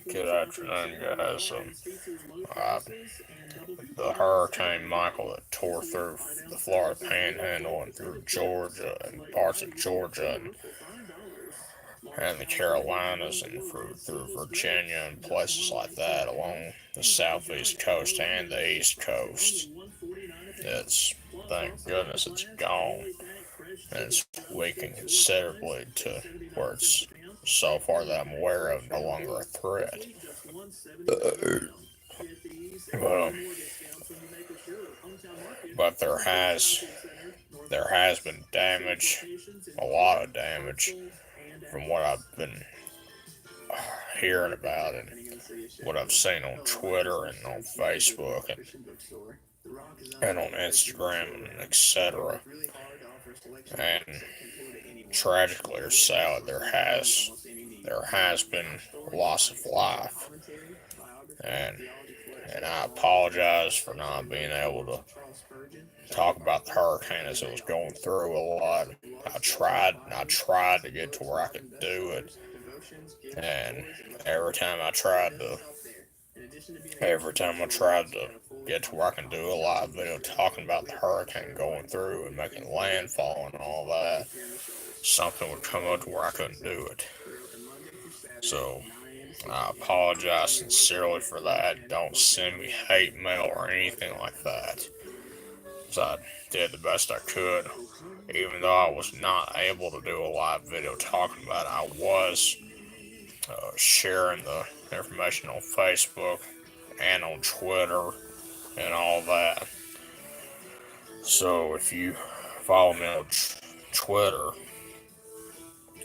Good afternoon, guys. Uh, the Hurricane Michael that tore through the Florida Panhandle and through Georgia and parts of Georgia and the Carolinas and through Virginia and places like that along the southeast coast and the east coast. It's thank goodness it's gone, and it's weakened considerably to where it's so far that I'm aware of no longer a threat. Well, but there has been damage, a lot of damage, from what I've been hearing about and what I've seen on Twitter and on Facebook and on Instagram and etc. And tragically or sad, there has been loss of life, and I apologize for not being able to talk about the hurricane as it was going through a lot. I tried to get to where I could do it, and every time I tried to, every time I tried to get to where I can do a live video talking about the hurricane going through and making landfall and all that, something would come up to where I couldn't do it. So I apologize sincerely for that. Don't send me hate mail or anything like that. So I did the best I could. Even though I was not able to do a live video talking about it, I was sharing the information on Facebook and on Twitter and all that. So if you follow me on Twitter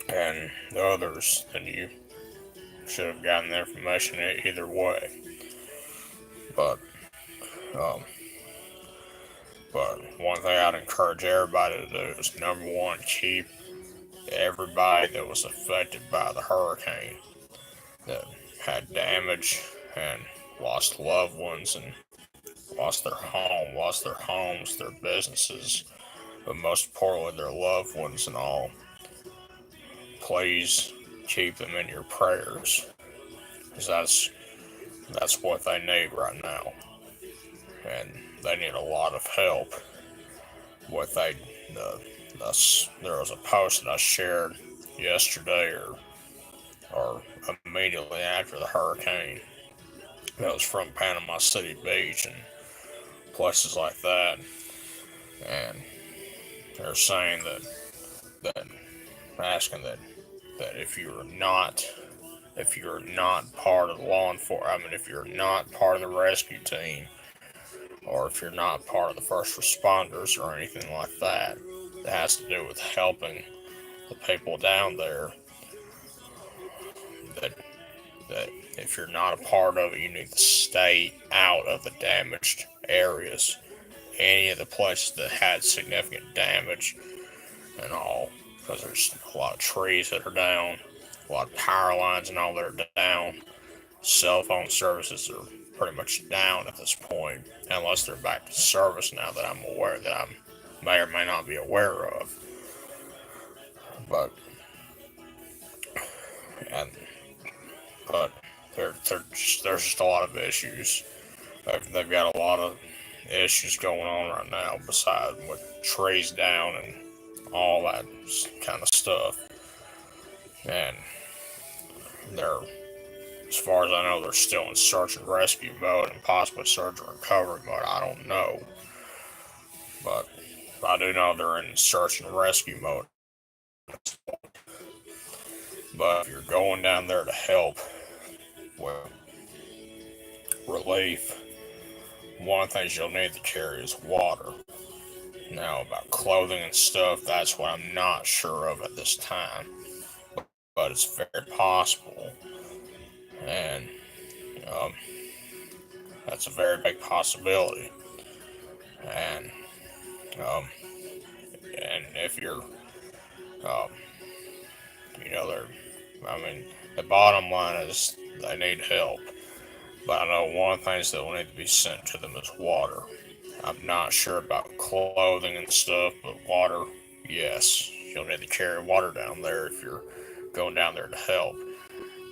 and the others, then you should have gotten the information either way. But um, but one thing I'd encourage everybody to do is number one, keep everybody that was affected by the hurricane, that had damage and lost loved ones and lost their homes, their businesses, but most importantly their loved ones and all. Please keep them in your prayers, because that's what they need right now, and they need a lot of help. What they there was a post that I shared yesterday or immediately after the hurricane that was from Panama City Beach and places like that, and they're saying that asking that if you're not part of the law enforcement, I mean, if you're not part of the rescue team, or if you're not part of the first responders or anything like that, that has to do with helping the people down there, that that if you're not a part of it, you need to stay out of the damaged areas, any of the places that had significant damage and all, because there's a lot of trees that are down, a lot of power lines and all that are down. Cell phone services are pretty much down at this point, unless they're back to service now that I'm aware that I may or may not be aware of. But and but there's just a lot of issues. They've got a lot of issues going on right now, besides with trees down and all that kind of stuff. And they're, as far as I know, they're still in search and rescue mode and possibly search and recovery mode. I don't know, but I do know they're in search and rescue mode. But if you're going down there to help with relief, one of the things you'll need to carry is water. Now, about clothing and stuff, that's what I'm not sure of at this time, but it's very possible, and um, that's a very big possibility. And um, if you're, um, they're, I mean, the bottom line is they need help. But I know one of the things that will need to be sent to them is water. I'm not sure about clothing and stuff, but water, yes. You'll need to carry water down there if you're going down there to help.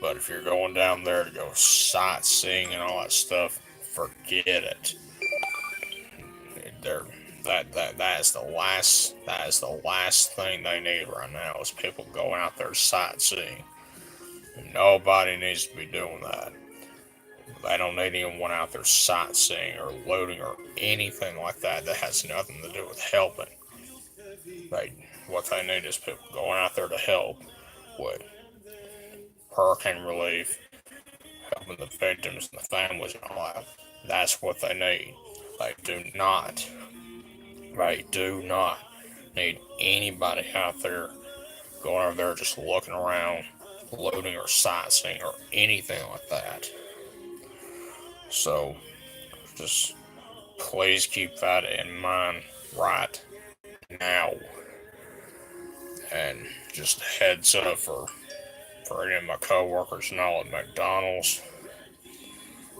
But if you're going down there to go sightseeing and all that stuff, forget it. They're, that is the last thing they need right now is people going out there sightseeing. Nobody needs to be doing that. They don't need anyone out there sightseeing or looting or anything like that. That has nothing to do with helping. They what they need is people going out there to help with hurricane relief, helping the victims and the families and all that. That's what they need. They do not. They do not need anybody out there going over there just looking around, looting or sightseeing or anything like that. So just please keep that in mind right now. And just heads up for any of my coworkers now at McDonald's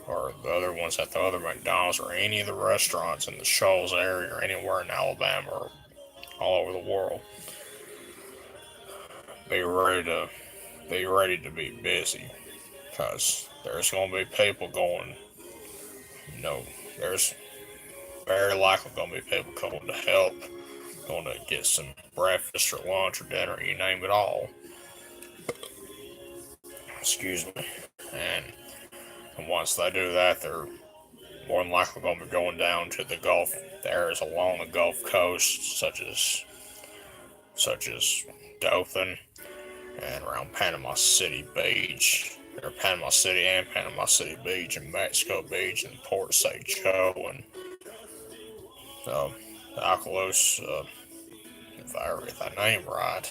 or the other ones at the other McDonald's or any of the restaurants in the Shoals area or anywhere in Alabama or all over the world. Be ready to be busy because there's going to be people going. There's very likely going to be people coming to help, going to get some breakfast or lunch or dinner, you name it all. Excuse me. And once they do that, they're more than likely going to be going down to the areas along the Gulf Coast, such as Dothan and around Panama City Beach, or Panama City and Panama City Beach and Mexico Beach and Port St. Joe and Alcalosa, if I get that name right,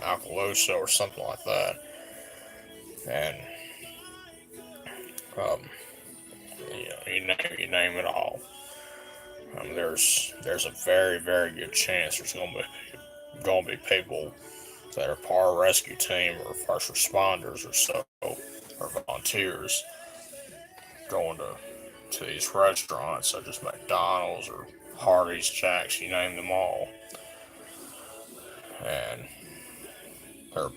Alcalosa or something like that, and um, you name it all. There's a very very good chance there's going to be people that are part rescue team or first responders or so or volunteers going to these restaurants such as McDonald's or Hardee's, Jack's, you name them all, and they're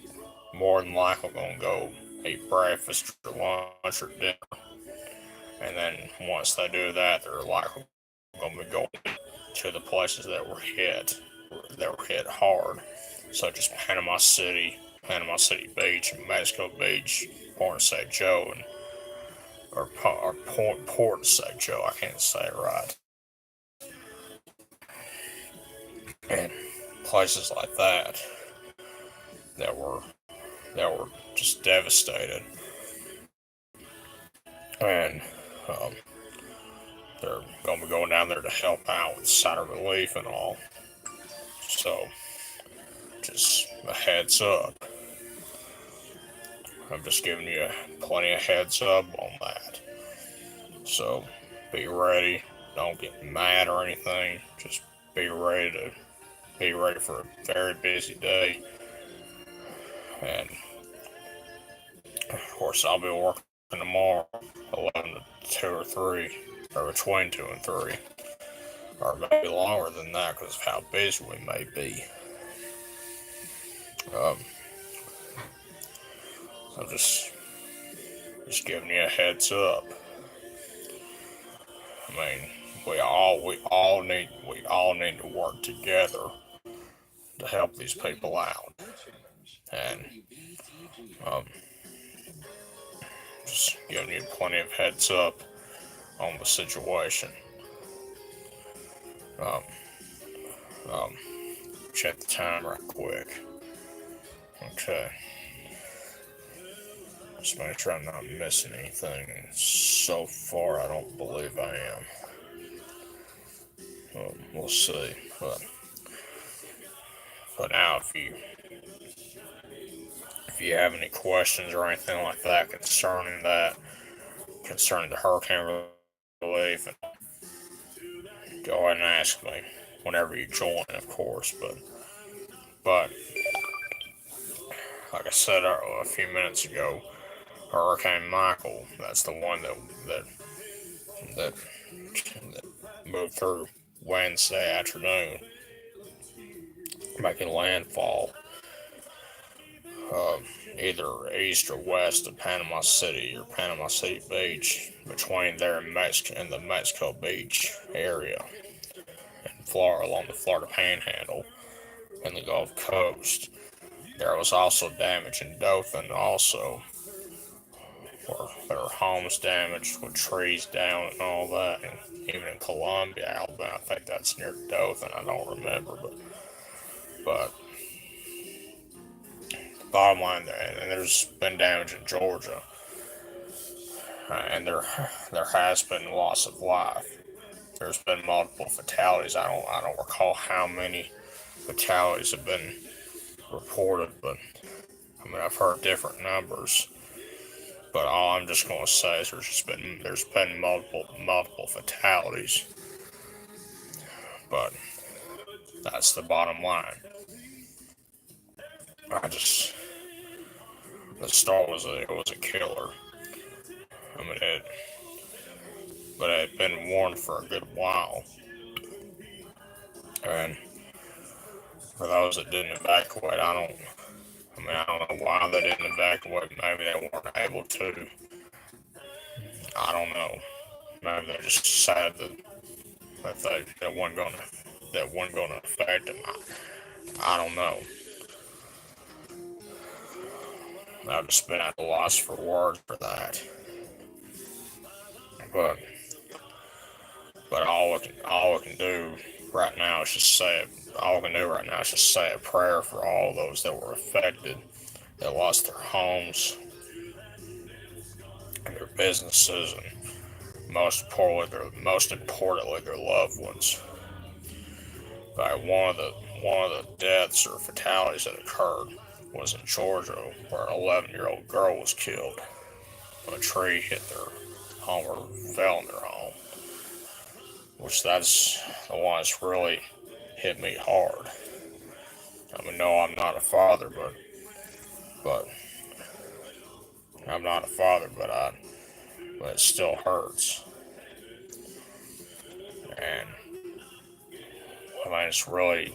more than likely going to go eat breakfast or lunch or dinner, and then once they do that, they're likely going to be going to the places that were hit hard, such as Panama City Beach, Mexico Beach, Port St. Joe, or Port St. Joe. I can't say it right. And places like that that were just devastated, and they're going to be going down there to help out with sign of relief and all. So, just a heads up. I'm just giving you plenty of heads up on that. So, be ready. Don't get mad or anything. Just be ready for a very busy day. And of course, I'll be working tomorrow, 11 to 2 or 3, or between 2 and 3, or maybe longer than that because of how busy we may be. I'm just giving you a heads up. I mean, we all need to work together to help these people out, and just giving you plenty of heads up on the situation. Check the time right quick. Okay. Just make sure I'm not missing anything. So far, I don't believe I am. We'll see. But now, if you have any questions or anything like that concerning the hurricane relief, go ahead and ask me whenever you join, of course. But like I said a few minutes ago, Hurricane Michael, that's the one that moved through Wednesday afternoon, making landfall uh, either east or west of Panama City or Panama City Beach, between there and Mexico and the Mexico Beach area, in Florida, along the Florida Panhandle and the Gulf Coast. There was also damage in Dothan, also, where there were homes damaged with trees down and all that. And even in Columbia, Alabama, I think that's near Dothan. I don't remember, but bottom line, and there's been damage in Georgia, and there has been loss of life. There's been multiple fatalities. I don't recall how many fatalities have been reported, but I mean I've heard different numbers. But all I'm just gonna say is there's been multiple fatalities. But that's the bottom line. I just the start it was a killer. I mean but it had been warned for a good while. And for those that didn't evacuate, I don't know why they didn't evacuate. Maybe they weren't able to. I don't know. Maybe they just decided that wasn't gonna affect them. I don't know. I've just been at a loss for words for that. But all we can do right now is just say a prayer for all those that were affected, that lost their homes and their businesses, and most importantly their loved ones. Like one of the deaths or fatalities that occurred was in Georgia, where an 11-year-old girl was killed when a tree hit their home or fell in their home. Which that's the one that's really hit me hard. I mean, no, I'm not a father, but I'm not a father, but it still hurts. And I mean, it's really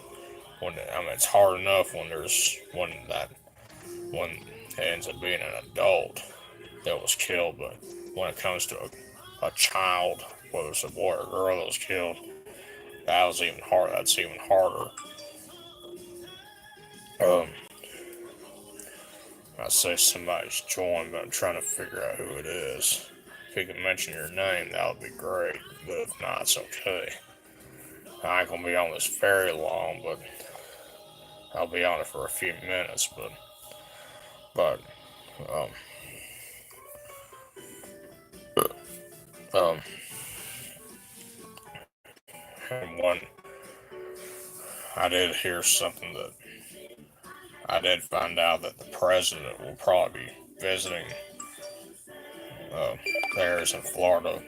it's hard enough when it ends up being an adult that was killed, but when it comes to a child, whether it's a boy or a girl that was killed, that's even harder. Um, I say somebody's joined, but I'm trying to figure out who it is. If you can mention your name, that would be great. But if not, it's okay. I ain't gonna be on this very long, but I'll be on it for a few minutes. But um, um, and one, I did hear something that I did find out that the president will probably be visiting uh, areas in Florida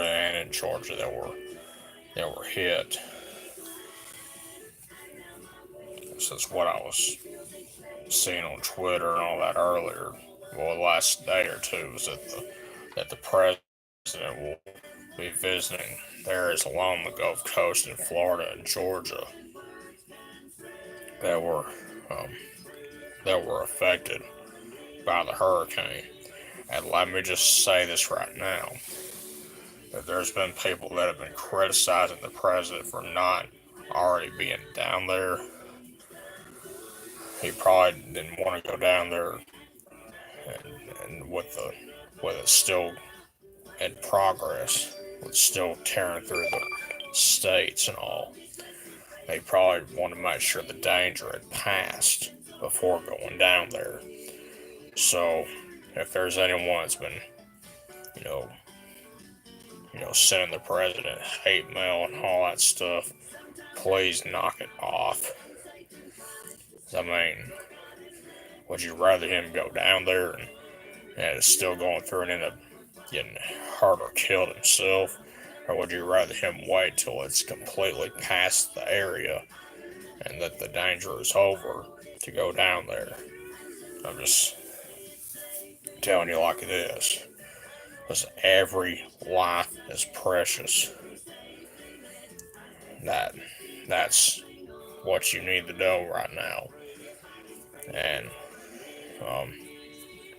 and in Georgia that were hit. So that's what I was seeing on Twitter and all that earlier. Well, the last day or two was that the president will be visiting areas along the Gulf Coast in Florida and Georgia that were um, affected by the hurricane. And let me just say this right now: that there's been people that have been criticizing the president for not already being down there. He probably didn't want to go down there, and with it still in progress, with still tearing through the states and all, they probably want to make sure the danger had passed before going down there. So, if there's anyone that's been, you know, sending the president hate mail and all that stuff, please knock it off. I mean, would you rather him go down there and it's still going through and end up getting hurt or killed himself? Or would you rather him wait till it's completely past the area and that the danger is over to go down there? I'm just telling you like it is. Because every life is precious. That's what you need to know right now. And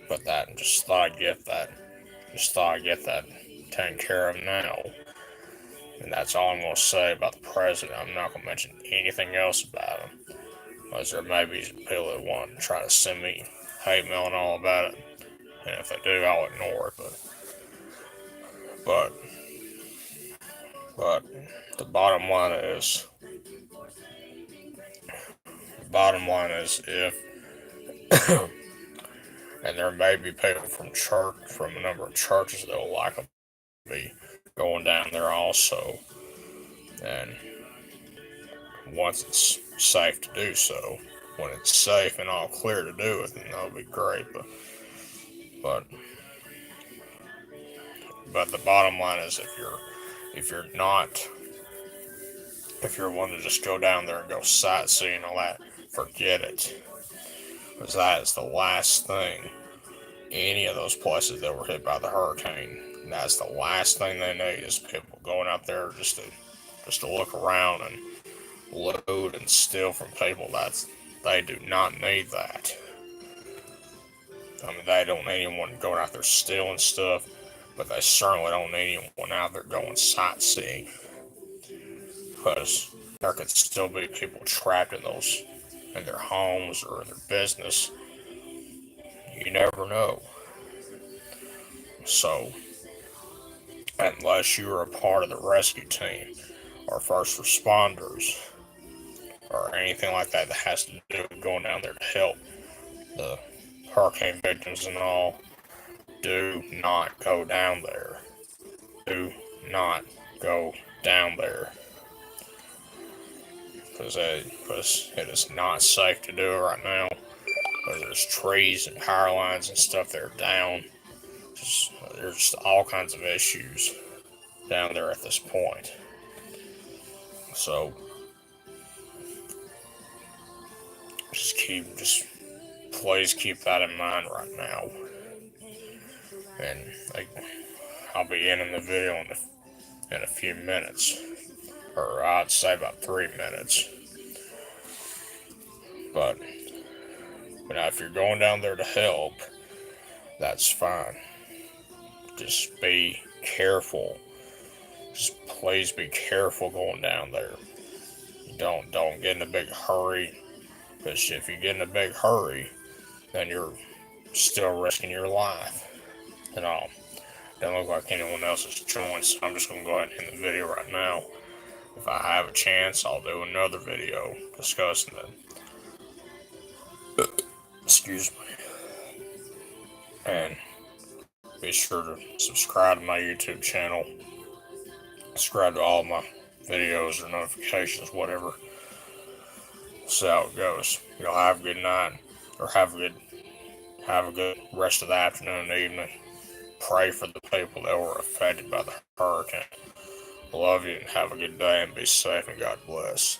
but that just thought I'd get that. Just thought I'd get that taken care of now. And that's all I'm going to say about the president. I'm not going to mention anything else about him. Because there may be people that want to try to send me hate mail and all about it. And if they do, I'll ignore it. But, but the bottom line is, if, and there may be people from church, from a number of churches that will like to be going down there also. And once it's safe to do so, when it's safe and all clear to do it, then that'll be great. But the bottom line is, if you're one to just go down there and go sightseeing and all that, forget it, because that is the last thing any of those places that were hit by the hurricane. That's the last thing they need, is people going out there just to look around and loot and steal from people. They do not need that. I mean, they don't need anyone going out there stealing stuff, but they certainly don't need anyone out there going sightseeing, because there could still be people trapped in their homes or in their business. You never know. So, unless you're a part of the rescue team or first responders or anything like that has to do with going down there to help the hurricane victims and all, do not go down there. Do not go down there. Because it is not safe to do it right now. There's trees and power lines and stuff that are down. There's just all kinds of issues down there at this point. So please keep that in mind right now. And I'll be ending the video in a few minutes, or I'd say about 3 minutes. But if you're going down there to help, that's fine. Just be careful. Just please be careful going down there. Don't get in a big hurry, because if you get in a big hurry, then you're still risking your life and all. Doesn't look like anyone else is joined, so I'm just going to go ahead and end the video right now. If I have a chance, I'll do another video discussing it. Excuse me. And be sure to subscribe to my YouTube channel. Subscribe to all my videos or notifications, whatever. See how it goes. Y'all have a good night, or have a good rest of the afternoon and evening. Pray for the people that were affected by the hurricane. Love you and have a good day and be safe and God bless.